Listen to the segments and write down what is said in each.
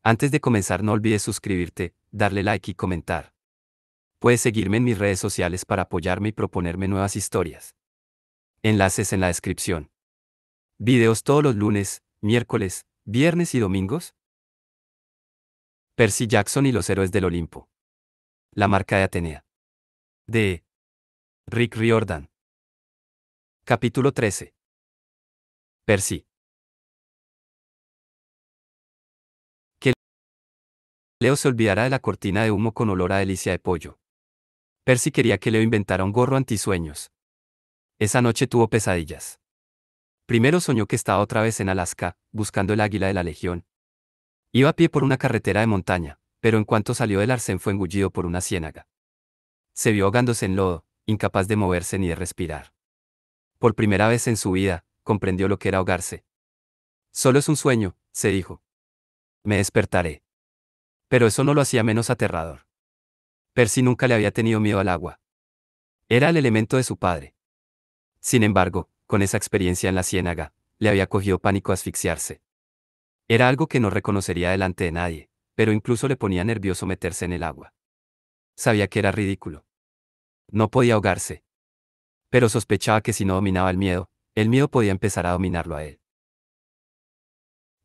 Antes de comenzar no olvides suscribirte, darle like y comentar. Puedes seguirme en mis redes sociales para apoyarme y proponerme nuevas historias. Enlaces en la descripción. Videos todos los lunes, miércoles, viernes y domingos. Percy Jackson y los héroes del Olimpo. La marca de Atenea. De Rick Riordan. Capítulo 13. Percy. Que Leo se olvidara de la cortina de humo con olor a delicia de pollo. Percy quería que Leo inventara un gorro antisueños. Esa noche tuvo pesadillas. Primero soñó que estaba otra vez en Alaska, buscando el águila de la Legión. Iba a pie por una carretera de montaña, pero en cuanto salió del arcén fue engullido por una ciénaga. Se vio ahogándose en lodo, incapaz de moverse ni de respirar. Por primera vez en su vida, comprendió lo que era ahogarse. Solo es un sueño, se dijo. Me despertaré. Pero eso no lo hacía menos aterrador. Percy nunca le había tenido miedo al agua. Era el elemento de su padre. Sin embargo, con esa experiencia en la ciénaga, le había cogido pánico a asfixiarse. Era algo que no reconocería delante de nadie, pero incluso le ponía nervioso meterse en el agua. Sabía que era ridículo. No podía ahogarse. Pero sospechaba que si no dominaba el miedo podía empezar a dominarlo a él.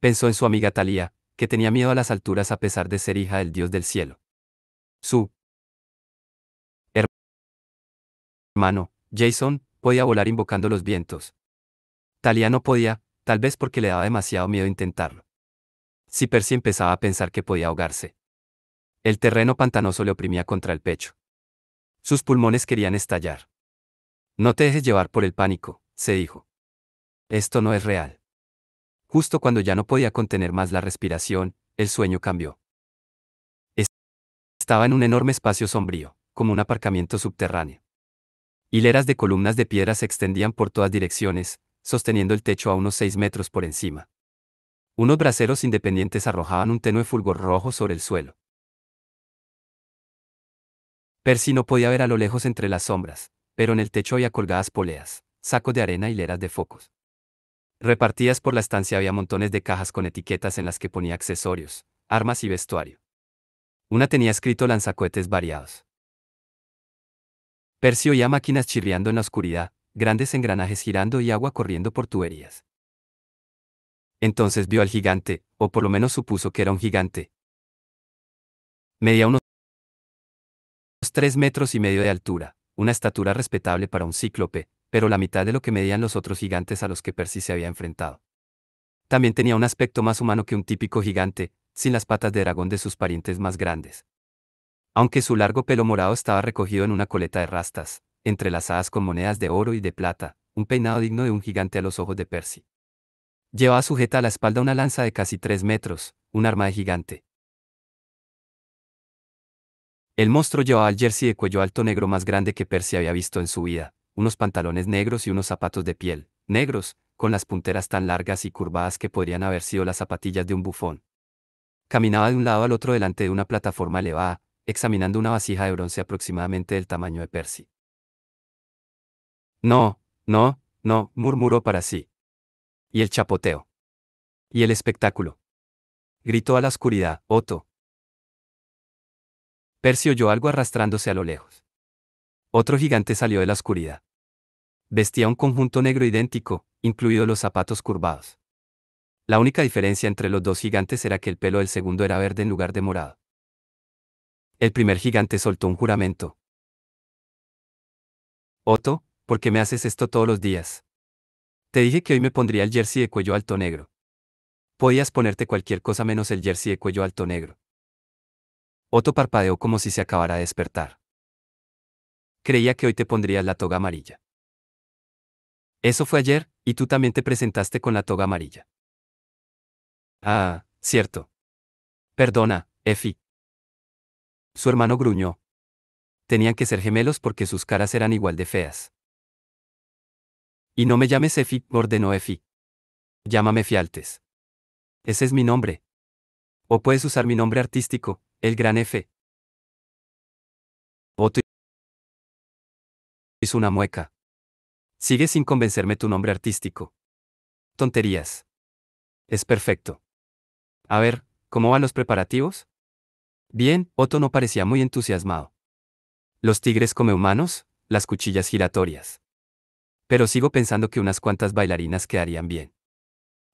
Pensó en su amiga Thalía, que tenía miedo a las alturas a pesar de ser hija del Dios del cielo. Su hermano, Jason, podía volar invocando los vientos. Thalía no podía, tal vez porque le daba demasiado miedo intentarlo. Si Percy empezaba a pensar que podía ahogarse. El terreno pantanoso le oprimía contra el pecho. Sus pulmones querían estallar. No te dejes llevar por el pánico, se dijo. Esto no es real. Justo cuando ya no podía contener más la respiración, el sueño cambió. Estaba en un enorme espacio sombrío, como un aparcamiento subterráneo. Hileras de columnas de piedra se extendían por todas direcciones, sosteniendo el techo a unos 6 metros por encima. Unos braseros independientes arrojaban un tenue fulgor rojo sobre el suelo. Percy no podía ver a lo lejos entre las sombras, pero en el techo había colgadas poleas, sacos de arena y hileras de focos. Repartidas por la estancia había montones de cajas con etiquetas en las que ponía accesorios, armas y vestuario. Una tenía escrito lanzacohetes variados. Percy oía máquinas chirriando en la oscuridad, grandes engranajes girando y agua corriendo por tuberías. Entonces vio al gigante, o por lo menos supuso que era un gigante. Medía unos 3,5 metros de altura, una estatura respetable para un cíclope, pero la mitad de lo que medían los otros gigantes a los que Percy se había enfrentado. También tenía un aspecto más humano que un típico gigante, sin las patas de dragón de sus parientes más grandes. Aunque su largo pelo morado estaba recogido en una coleta de rastas, entrelazadas con monedas de oro y de plata, un peinado digno de un gigante a los ojos de Percy. Llevaba sujeta a la espalda una lanza de casi 3 metros, un arma de gigante. El monstruo llevaba el jersey de cuello alto negro más grande que Percy había visto en su vida, unos pantalones negros y unos zapatos de piel, negros, con las punteras tan largas y curvadas que podrían haber sido las zapatillas de un bufón. Caminaba de un lado al otro delante de una plataforma elevada, examinando una vasija de bronce aproximadamente del tamaño de Percy. No, no, no, murmuró para sí. Y el chapoteo. Y el espectáculo. Gritó a la oscuridad, Otto. Percy oyó algo arrastrándose a lo lejos. Otro gigante salió de la oscuridad. Vestía un conjunto negro idéntico, incluidos los zapatos curvados. La única diferencia entre los dos gigantes era que el pelo del segundo era verde en lugar de morado. El primer gigante soltó un juramento. Otto, ¿por qué me haces esto todos los días? Te dije que hoy me pondría el jersey de cuello alto negro. Podías ponerte cualquier cosa menos el jersey de cuello alto negro. Otto parpadeó como si se acabara de despertar. Creía que hoy te pondrías la toga amarilla. Eso fue ayer, y tú también te presentaste con la toga amarilla. Ah, cierto. Perdona, Effie. Su hermano gruñó. Tenían que ser gemelos porque sus caras eran igual de feas. Y no me llames Effie, ordenó Effie. Llámame Fialtes. Ese es mi nombre. O puedes usar mi nombre artístico, el Gran F. Otto hizo una mueca. Sigue sin convencerme tu nombre artístico. Tonterías. Es perfecto. A ver, ¿Cómo van los preparativos? Bien, Otto no parecía muy entusiasmado. Los tigres come humanos, las cuchillas giratorias. Pero sigo pensando que unas cuantas bailarinas quedarían bien.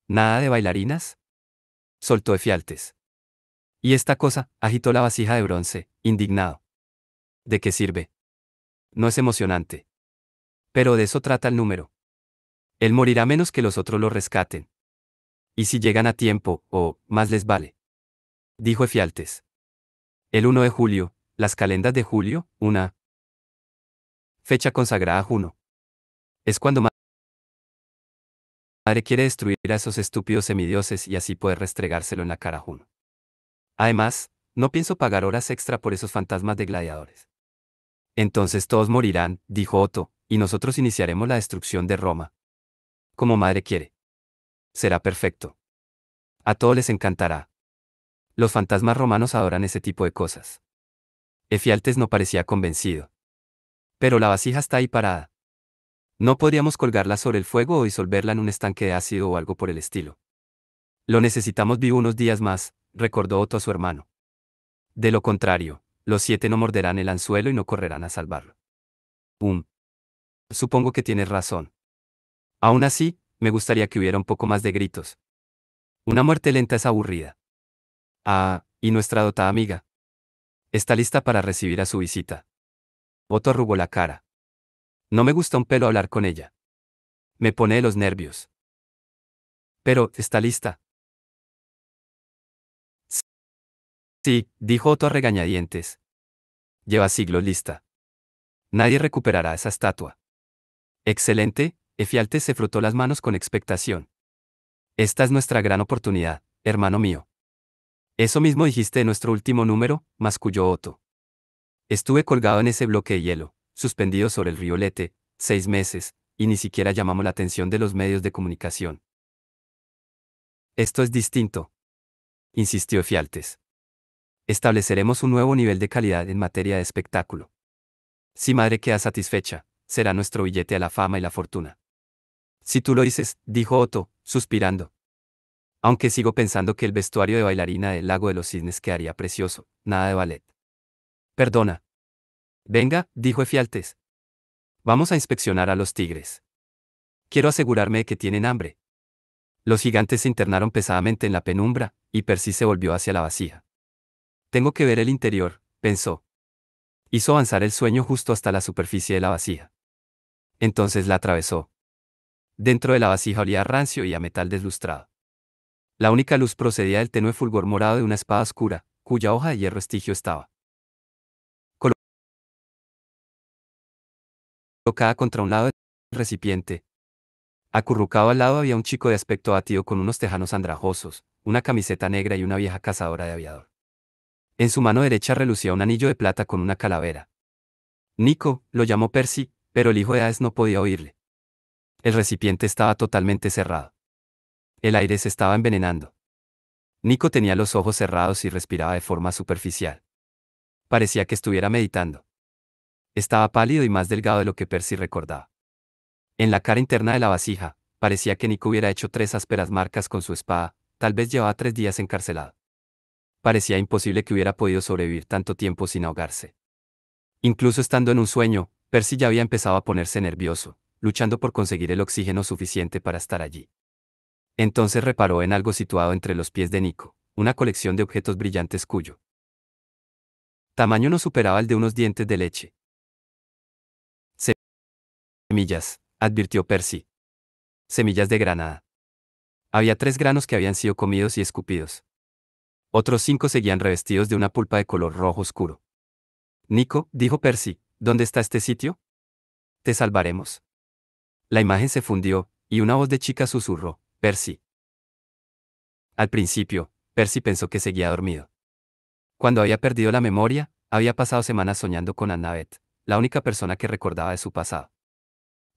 ¿Nada de bailarinas? Soltó Efialtes. ¿Y esta cosa? Agitó la vasija de bronce, indignado. ¿De qué sirve? No es emocionante. Pero de eso trata el número. Él morirá menos que los otros lo rescaten. Y si llegan a tiempo, más les vale. Dijo Efialtes. El 1 de julio, las calendas de julio, una fecha consagrada a Juno. Es cuando madre quiere destruir a esos estúpidos semidioses y así poder restregárselo en la cara a Juno. Además, no pienso pagar horas extra por esos fantasmas de gladiadores. Entonces todos morirán, dijo Otto, y nosotros iniciaremos la destrucción de Roma. Como madre quiere. Será perfecto. A todos les encantará. Los fantasmas romanos adoran ese tipo de cosas. Efialtes no parecía convencido. Pero la vasija está ahí parada. No podríamos colgarla sobre el fuego o disolverla en un estanque de ácido o algo por el estilo. Lo necesitamos vivo unos días más, recordó Otto a su hermano. De lo contrario, los 7 no morderán el anzuelo y no correrán a salvarlo. Supongo que tienes razón. Aún así, me gustaría que hubiera un poco más de gritos. Una muerte lenta es aburrida. Ah, y nuestra dotada amiga. Está lista para recibir a su visita. Otto arrugó la cara. No me gusta un pelo hablar con ella. Me pone de los nervios. Pero, ¿está lista? Sí, dijo Otto a regañadientes. Lleva siglos lista. Nadie recuperará esa estatua. Excelente, Efialtes se frotó las manos con expectación. Esta es nuestra gran oportunidad, hermano mío. Eso mismo dijiste de nuestro último número, masculló Otto. Estuve colgado en ese bloque de hielo, suspendido sobre el río Lete, 6 meses, y ni siquiera llamamos la atención de los medios de comunicación. Esto es distinto, insistió Efialtes. Estableceremos un nuevo nivel de calidad en materia de espectáculo. Si madre queda satisfecha, será nuestro billete a la fama y la fortuna. Si tú lo dices, dijo Otto, suspirando. Aunque sigo pensando que el vestuario de bailarina del Lago de los Cisnes quedaría precioso, nada de ballet. Perdona. Venga, dijo Efialtes. Vamos a inspeccionar a los tigres. Quiero asegurarme de que tienen hambre. Los gigantes se internaron pesadamente en la penumbra, y Percy se volvió hacia la vasija. Tengo que ver el interior, pensó. Hizo avanzar el sueño justo hasta la superficie de la vasija. Entonces la atravesó. Dentro de la vasija olía a rancio y a metal deslustrado. La única luz procedía del tenue fulgor morado de una espada oscura, cuya hoja de hierro estigio estaba colocada contra un lado del recipiente. Acurrucado al lado había un chico de aspecto abatido con unos tejanos andrajosos, una camiseta negra y una vieja cazadora de aviador. En su mano derecha relucía un anillo de plata con una calavera. Nico, lo llamó Percy, pero el hijo de Hades no podía oírle. El recipiente estaba totalmente cerrado. El aire se estaba envenenando. Nico tenía los ojos cerrados y respiraba de forma superficial. Parecía que estuviera meditando. Estaba pálido y más delgado de lo que Percy recordaba. En la cara interna de la vasija, parecía que Nico hubiera hecho 3 ásperas marcas con su espada, tal vez llevaba 3 días encarcelado. Parecía imposible que hubiera podido sobrevivir tanto tiempo sin ahogarse. Incluso estando en un sueño, Percy ya había empezado a ponerse nervioso, luchando por conseguir el oxígeno suficiente para estar allí. Entonces reparó en algo situado entre los pies de Nico, una colección de objetos brillantes cuyo tamaño no superaba el de unos dientes de leche. Semillas, advirtió Percy. Semillas de granada. Había 3 granos que habían sido comidos y escupidos. Otros 5 seguían revestidos de una pulpa de color rojo oscuro. Nico, dijo Percy, ¿dónde está este sitio? Te salvaremos. La imagen se fundió, y una voz de chica susurró, Percy. Al principio, Percy pensó que seguía dormido. Cuando había perdido la memoria, había pasado semanas soñando con Annabeth, la única persona que recordaba de su pasado.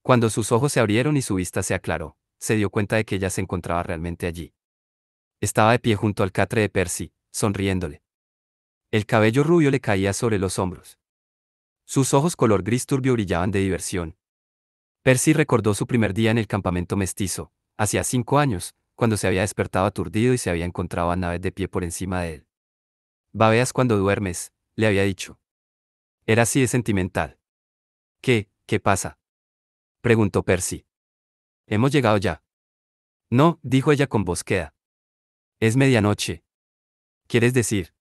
Cuando sus ojos se abrieron y su vista se aclaró, se dio cuenta de que ella se encontraba realmente allí. Estaba de pie junto al catre de Percy, sonriéndole. El cabello rubio le caía sobre los hombros. Sus ojos color gris turbio brillaban de diversión. Percy recordó su primer día en el campamento mestizo, hacía 5 años, cuando se había despertado aturdido y se había encontrado a Annabeth de pie por encima de él. Babeas cuando duermes, le había dicho. Era así de sentimental. ¿Qué pasa? Preguntó Percy. Hemos llegado ya. No, dijo ella con voz queda. Es medianoche. ¿Quieres decir?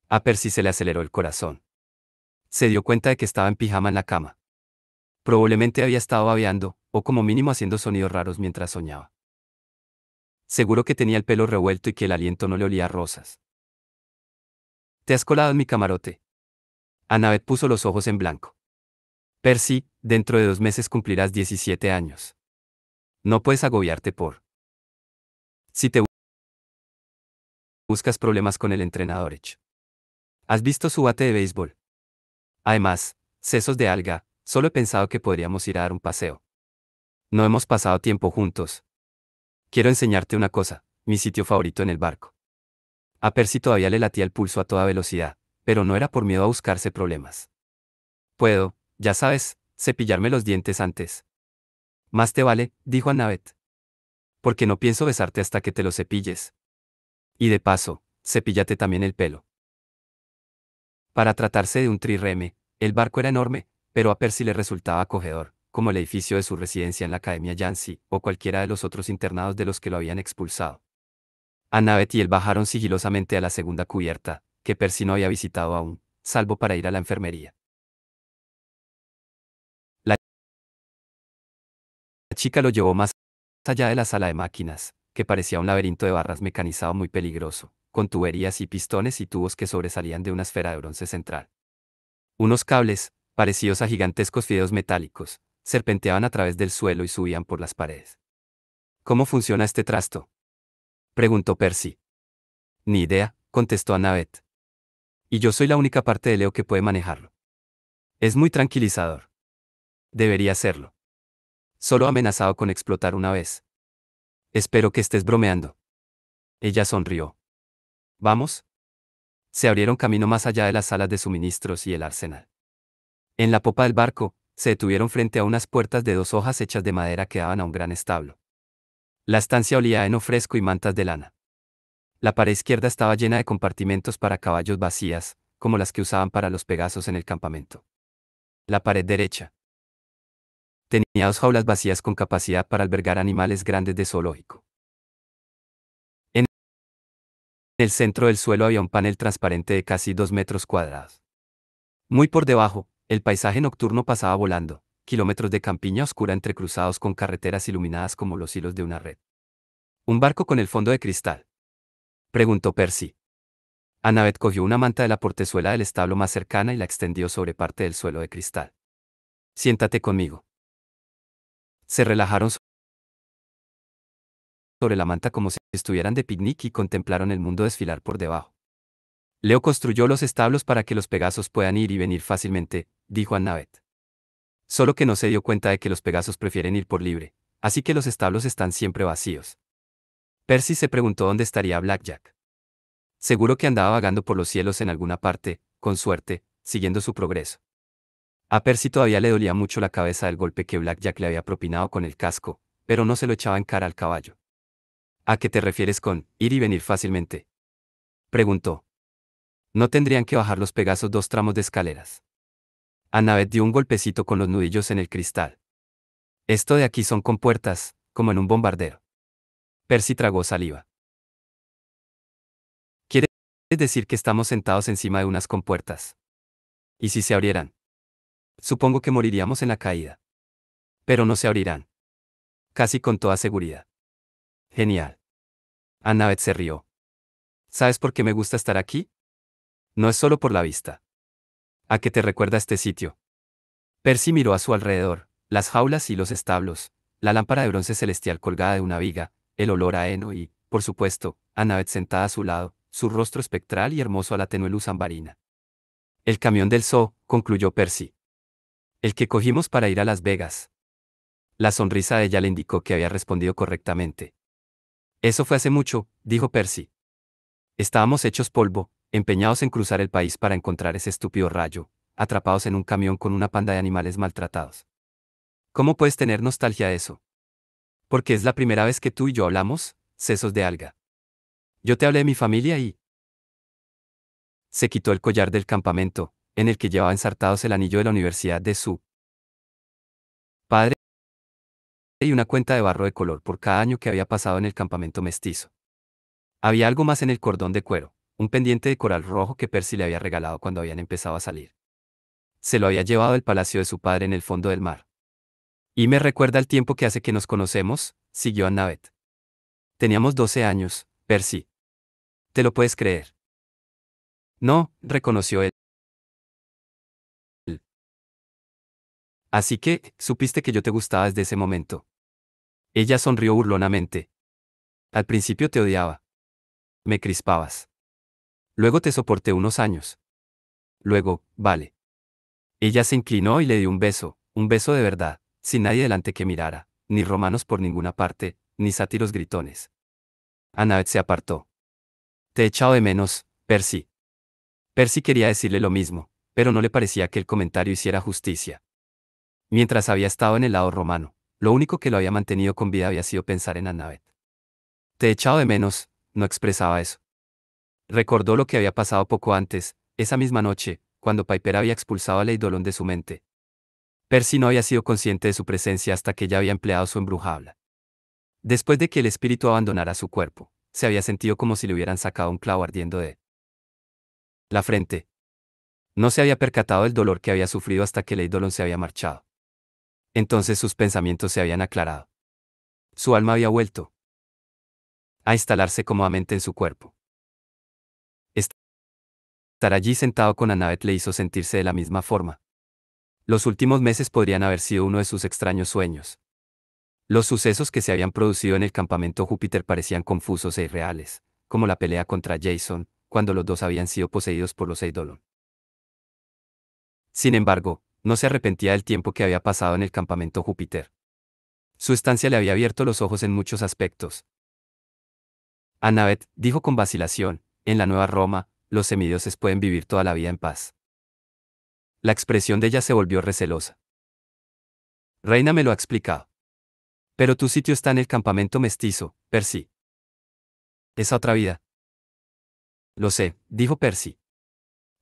A Percy se le aceleró el corazón. Se dio cuenta de que estaba en pijama en la cama. Probablemente había estado babeando, o como mínimo haciendo sonidos raros mientras soñaba. Seguro que tenía el pelo revuelto y que el aliento no le olía a rosas. ¿Te has colado en mi camarote? Annabeth puso los ojos en blanco. Percy, dentro de 2 meses cumplirás 17 años. No puedes agobiarte por... Si te buscas problemas con el entrenador Edge. ¿Has visto su bate de béisbol? Además, sesos de alga, solo he pensado que podríamos ir a dar un paseo. No hemos pasado tiempo juntos. Quiero enseñarte una cosa, mi sitio favorito en el barco. A Percy todavía le latía el pulso a toda velocidad, pero no era por miedo a buscarse problemas. Puedo, ya sabes, cepillarme los dientes antes. Más te vale, dijo Annabeth. Porque no pienso besarte hasta que te lo cepilles. Y de paso, cepíllate también el pelo. Para tratarse de un trireme, el barco era enorme, pero a Percy le resultaba acogedor, como el edificio de su residencia en la Academia Yancy, o cualquiera de los otros internados de los que lo habían expulsado. Annabeth y él bajaron sigilosamente a la segunda cubierta, que Percy no había visitado aún, salvo para ir a la enfermería. La chica lo llevó más allá de la sala de máquinas, que parecía un laberinto de barras mecanizado muy peligroso, con tuberías y pistones y tubos que sobresalían de una esfera de bronce central. Unos cables, parecidos a gigantescos fideos metálicos, serpenteaban a través del suelo y subían por las paredes. ¿Cómo funciona este trasto? Preguntó Percy. Ni idea, contestó Annabeth. Y yo soy la única parte de Leo que puede manejarlo. Es muy tranquilizador. Debería serlo. Solo amenazado con explotar una vez. Espero que estés bromeando. Ella sonrió. ¿Vamos? Se abrieron camino más allá de las salas de suministros y el arsenal. En la popa del barco, se detuvieron frente a unas puertas de 2 hojas hechas de madera que daban a un gran establo. La estancia olía a heno fresco y mantas de lana. La pared izquierda estaba llena de compartimentos para caballos vacías, como las que usaban para los pegasos en el campamento. La pared derecha tenía 2 jaulas vacías con capacidad para albergar animales grandes de zoológico. En el centro del suelo había un panel transparente de casi 2 metros cuadrados. Muy por debajo, el paisaje nocturno pasaba volando, kilómetros de campiña oscura entrecruzados con carreteras iluminadas como los hilos de una red. ¿Un barco con el fondo de cristal?, preguntó Percy. Annabeth cogió una manta de la portezuela del establo más cercana y la extendió sobre parte del suelo de cristal. Siéntate conmigo. Se relajaron sobre la manta como si estuvieran de picnic y contemplaron el mundo desfilar por debajo. Leo construyó los establos para que los pegasos puedan ir y venir fácilmente, dijo Annabeth. Solo que no se dio cuenta de que los pegasos prefieren ir por libre, así que los establos están siempre vacíos. Percy se preguntó dónde estaría Blackjack. Seguro que andaba vagando por los cielos en alguna parte, con suerte, siguiendo su progreso. A Percy todavía le dolía mucho la cabeza del golpe que Blackjack le había propinado con el casco, pero no se lo echaba en cara al caballo. ¿A qué te refieres con ir y venir fácilmente?, preguntó. No tendrían que bajar los pegasos 2 tramos de escaleras. Annabeth dio un golpecito con los nudillos en el cristal. Esto de aquí son compuertas, como en un bombardero. Percy tragó saliva. ¿Quieres decir que estamos sentados encima de unas compuertas? ¿Y si se abrieran? Supongo que moriríamos en la caída. Pero no se abrirán. Casi con toda seguridad. Genial. Annabeth se rió. ¿Sabes por qué me gusta estar aquí? No es solo por la vista. ¿A qué te recuerda este sitio? Percy miró a su alrededor, las jaulas y los establos, la lámpara de bronce celestial colgada de una viga, el olor a heno y, por supuesto, Annabeth sentada a su lado, su rostro espectral y hermoso a la tenue luz ambarina. El camión del zoo, concluyó Percy. El que cogimos para ir a Las Vegas. La sonrisa de ella le indicó que había respondido correctamente. Eso fue hace mucho, dijo Percy. Estábamos hechos polvo, empeñados en cruzar el país para encontrar ese estúpido rayo, atrapados en un camión con una panda de animales maltratados. ¿Cómo puedes tener nostalgia de eso? Porque es la primera vez que tú y yo hablamos, sesos de alga. Yo te hablé de mi familia y... Se quitó el collar del campamento, en el que llevaba ensartados el anillo de la universidad de su padre y una cuenta de barro de color por cada año que había pasado en el campamento mestizo. Había algo más en el cordón de cuero, un pendiente de coral rojo que Percy le había regalado cuando habían empezado a salir. Se lo había llevado del palacio de su padre en el fondo del mar. Y me recuerda el tiempo que hace que nos conocemos, siguió Annabeth. Teníamos 12 años, Percy. ¿Te lo puedes creer? No, reconoció él. Así que, supiste que yo te gustaba desde ese momento. Ella sonrió burlonamente. Al principio te odiaba. Me crispabas. Luego te soporté unos años. Luego, vale. Ella se inclinó y le dio un beso de verdad, sin nadie delante que mirara, ni romanos por ninguna parte, ni sátiros gritones. Annabeth se apartó. Te he echado de menos, Percy. Percy quería decirle lo mismo, pero no le parecía que el comentario hiciera justicia. Mientras había estado en el lado romano, lo único que lo había mantenido con vida había sido pensar en Annabeth. Te he echado de menos, no expresaba eso. Recordó lo que había pasado poco antes, esa misma noche, cuando Piper había expulsado al eidolon de su mente. Percy no había sido consciente de su presencia hasta que ella había empleado su embrujabla. Después de que el espíritu abandonara su cuerpo, se había sentido como si le hubieran sacado un clavo ardiendo de la frente. No se había percatado del dolor que había sufrido hasta que el eidolon se había marchado. Entonces sus pensamientos se habían aclarado. Su alma había vuelto a instalarse cómodamente en su cuerpo. Estar allí sentado con Annabeth le hizo sentirse de la misma forma. Los últimos meses podrían haber sido uno de sus extraños sueños. Los sucesos que se habían producido en el campamento Júpiter parecían confusos e irreales, como la pelea contra Jason, cuando los dos habían sido poseídos por los Eidolon. Sin embargo, no se arrepentía del tiempo que había pasado en el campamento Júpiter. Su estancia le había abierto los ojos en muchos aspectos. Annabeth dijo con vacilación, en la Nueva Roma, los semidioses pueden vivir toda la vida en paz. La expresión de ella se volvió recelosa. Reina me lo ha explicado. Pero tu sitio está en el campamento mestizo, Percy. Esa otra vida. Lo sé, dijo Percy.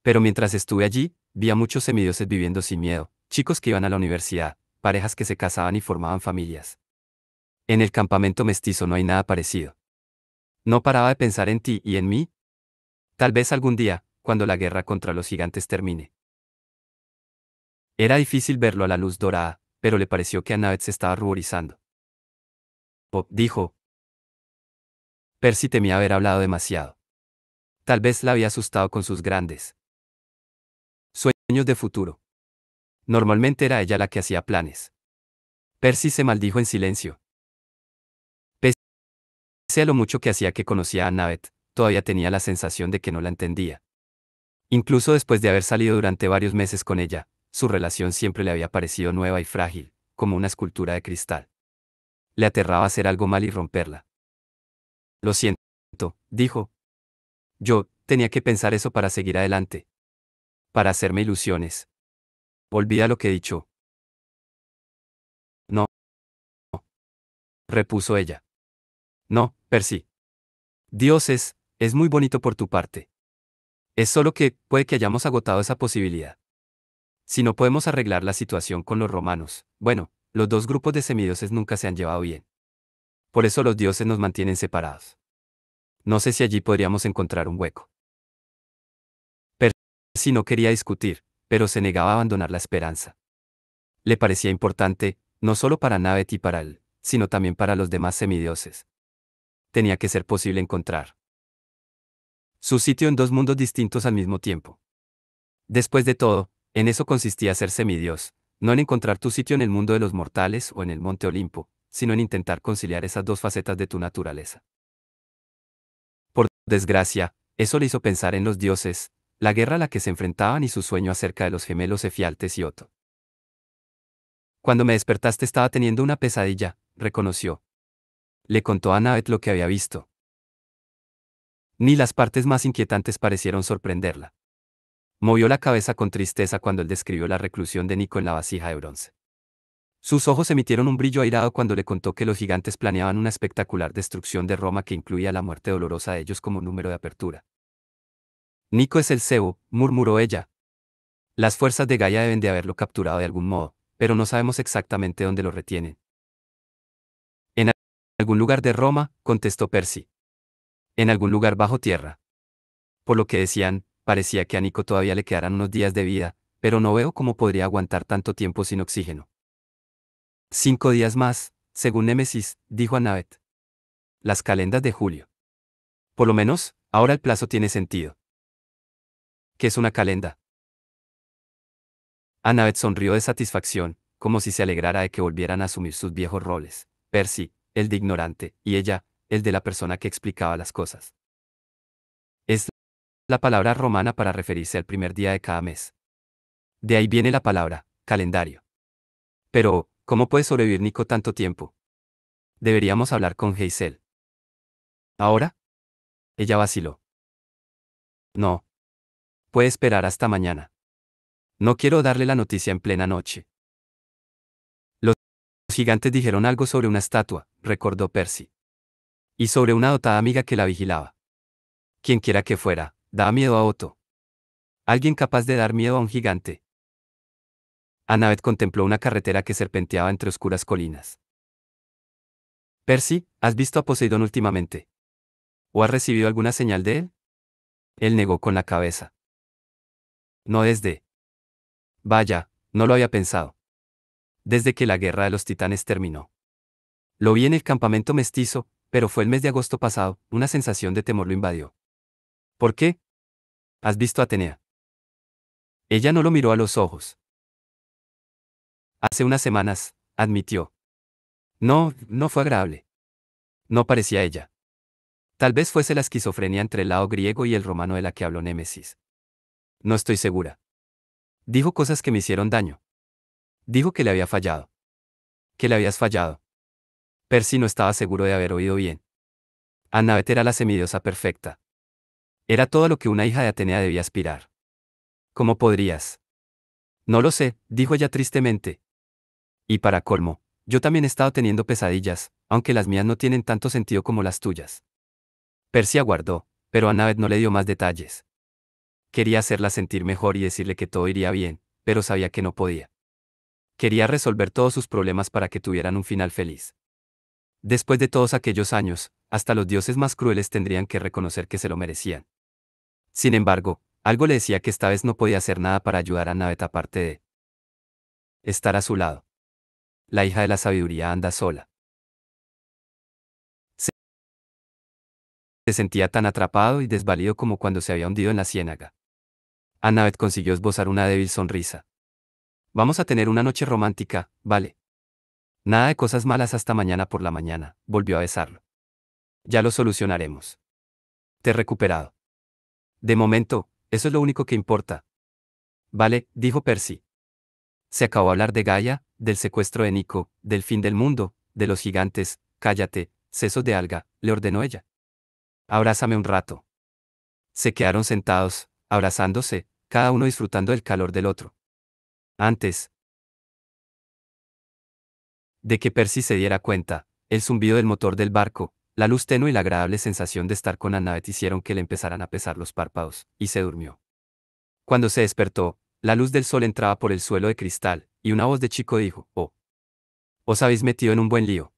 Pero mientras estuve allí, vi a muchos semidioses viviendo sin miedo, chicos que iban a la universidad, parejas que se casaban y formaban familias. En el campamento mestizo no hay nada parecido. No paraba de pensar en ti y en mí. Tal vez algún día, cuando la guerra contra los gigantes termine. Era difícil verlo a la luz dorada, pero le pareció que Annabeth se estaba ruborizando. Oh, dijo. Percy temía haber hablado demasiado. Tal vez la había asustado con sus grandes sueños de futuro. Normalmente era ella la que hacía planes. Percy se maldijo en silencio. Pese a lo mucho que hacía que conocía a Annabeth, todavía tenía la sensación de que no la entendía. Incluso después de haber salido durante varios meses con ella, su relación siempre le había parecido nueva y frágil, como una escultura de cristal. Le aterraba hacer algo mal y romperla. Lo siento, dijo. Yo tenía que pensar eso para seguir adelante. Para hacerme ilusiones. Olvida lo que he dicho. No, repuso ella. No, Percy. Dios es muy bonito por tu parte. Es solo que, puede que hayamos agotado esa posibilidad. Si no podemos arreglar la situación con los romanos, bueno, los dos grupos de semidioses nunca se han llevado bien. Por eso los dioses nos mantienen separados. No sé si allí podríamos encontrar un hueco. Percy no quería discutir, pero se negaba a abandonar la esperanza. Le parecía importante, no solo para Annabeth y para él, sino también para los demás semidioses. Tenía que ser posible encontrar su sitio en dos mundos distintos al mismo tiempo. Después de todo, en eso consistía ser semidios, no en encontrar tu sitio en el mundo de los mortales o en el monte Olimpo, sino en intentar conciliar esas dos facetas de tu naturaleza. Por desgracia, eso le hizo pensar en los dioses, la guerra a la que se enfrentaban y su sueño acerca de los gemelos Efialtes y Oto. Cuando me despertaste estaba teniendo una pesadilla, reconoció. Le contó a Annabeth lo que había visto. Ni las partes más inquietantes parecieron sorprenderla. Movió la cabeza con tristeza cuando él describió la reclusión de Nico en la vasija de bronce. Sus ojos emitieron un brillo airado cuando le contó que los gigantes planeaban una espectacular destrucción de Roma que incluía la muerte dolorosa de ellos como número de apertura. Nico es el cebo, murmuró ella. Las fuerzas de Gaia deben de haberlo capturado de algún modo, pero no sabemos exactamente dónde lo retienen. En algún lugar de Roma, contestó Percy. En algún lugar bajo tierra. Por lo que decían, parecía que a Nico todavía le quedaran unos días de vida, pero no veo cómo podría aguantar tanto tiempo sin oxígeno. 5 días más, según Némesis, dijo Annabeth. Las calendas de julio. Por lo menos, ahora el plazo tiene sentido. ¿Qué es una calenda? Annabeth sonrió de satisfacción, como si se alegrara de que volvieran a asumir sus viejos roles. Percy, el de ignorante, y ella, el de la persona que explicaba las cosas. Es la palabra romana para referirse al primer día de cada mes. De ahí viene la palabra, calendario. Pero, ¿cómo puede sobrevivir Nico tanto tiempo? Deberíamos hablar con Hazel. ¿Ahora? Ella vaciló. No. Puede esperar hasta mañana. No quiero darle la noticia en plena noche. Los gigantes dijeron algo sobre una estatua, recordó Percy. Y sobre una dotada amiga que la vigilaba. Quienquiera que fuera, daba miedo a Otto. Alguien capaz de dar miedo a un gigante. Annabeth contempló una carretera que serpenteaba entre oscuras colinas. Percy, ¿has visto a Poseidón últimamente? ¿O has recibido alguna señal de él? Él negó con la cabeza. No desde. Vaya, no lo había pensado. Desde que la guerra de los titanes terminó. Lo vi en el campamento mestizo, pero fue el mes de agosto pasado, una sensación de temor lo invadió. ¿Por qué? ¿Has visto a Atenea? Ella no lo miró a los ojos. Hace unas semanas, admitió. No, no fue agradable. No parecía ella. Tal vez fuese la esquizofrenia entre el lado griego y el romano de la que habló Némesis. No estoy segura. Dijo cosas que me hicieron daño. Dijo que le había fallado. Que le habías fallado. Percy no estaba seguro de haber oído bien. Annabeth era la semidiosa perfecta. Era todo lo que una hija de Atenea debía aspirar. ¿Cómo podrías? No lo sé, dijo ella tristemente. Y para colmo, yo también he estado teniendo pesadillas, aunque las mías no tienen tanto sentido como las tuyas. Percy aguardó, pero Annabeth no le dio más detalles. Quería hacerla sentir mejor y decirle que todo iría bien, pero sabía que no podía. Quería resolver todos sus problemas para que tuvieran un final feliz. Después de todos aquellos años, hasta los dioses más crueles tendrían que reconocer que se lo merecían. Sin embargo, algo le decía que esta vez no podía hacer nada para ayudar a Annabeth aparte de estar a su lado. La hija de la sabiduría anda sola. Se sentía tan atrapado y desvalido como cuando se había hundido en la ciénaga. Annabeth consiguió esbozar una débil sonrisa. Vamos a tener una noche romántica, ¿vale? Nada de cosas malas hasta mañana por la mañana, volvió a besarlo. Ya lo solucionaremos. Te he recuperado. De momento, eso es lo único que importa. Vale, dijo Percy. Se acabó de hablar de Gaia, del secuestro de Nico, del fin del mundo, de los gigantes, cállate, sesos de alga, le ordenó ella. Abrázame un rato. Se quedaron sentados, abrazándose, cada uno disfrutando del calor del otro. Antes de que Percy se diera cuenta, el zumbido del motor del barco, la luz tenue y la agradable sensación de estar con Annabeth hicieron que le empezaran a pesar los párpados, y se durmió. Cuando se despertó, la luz del sol entraba por el suelo de cristal, y una voz de chico dijo, «Oh, os habéis metido en un buen lío».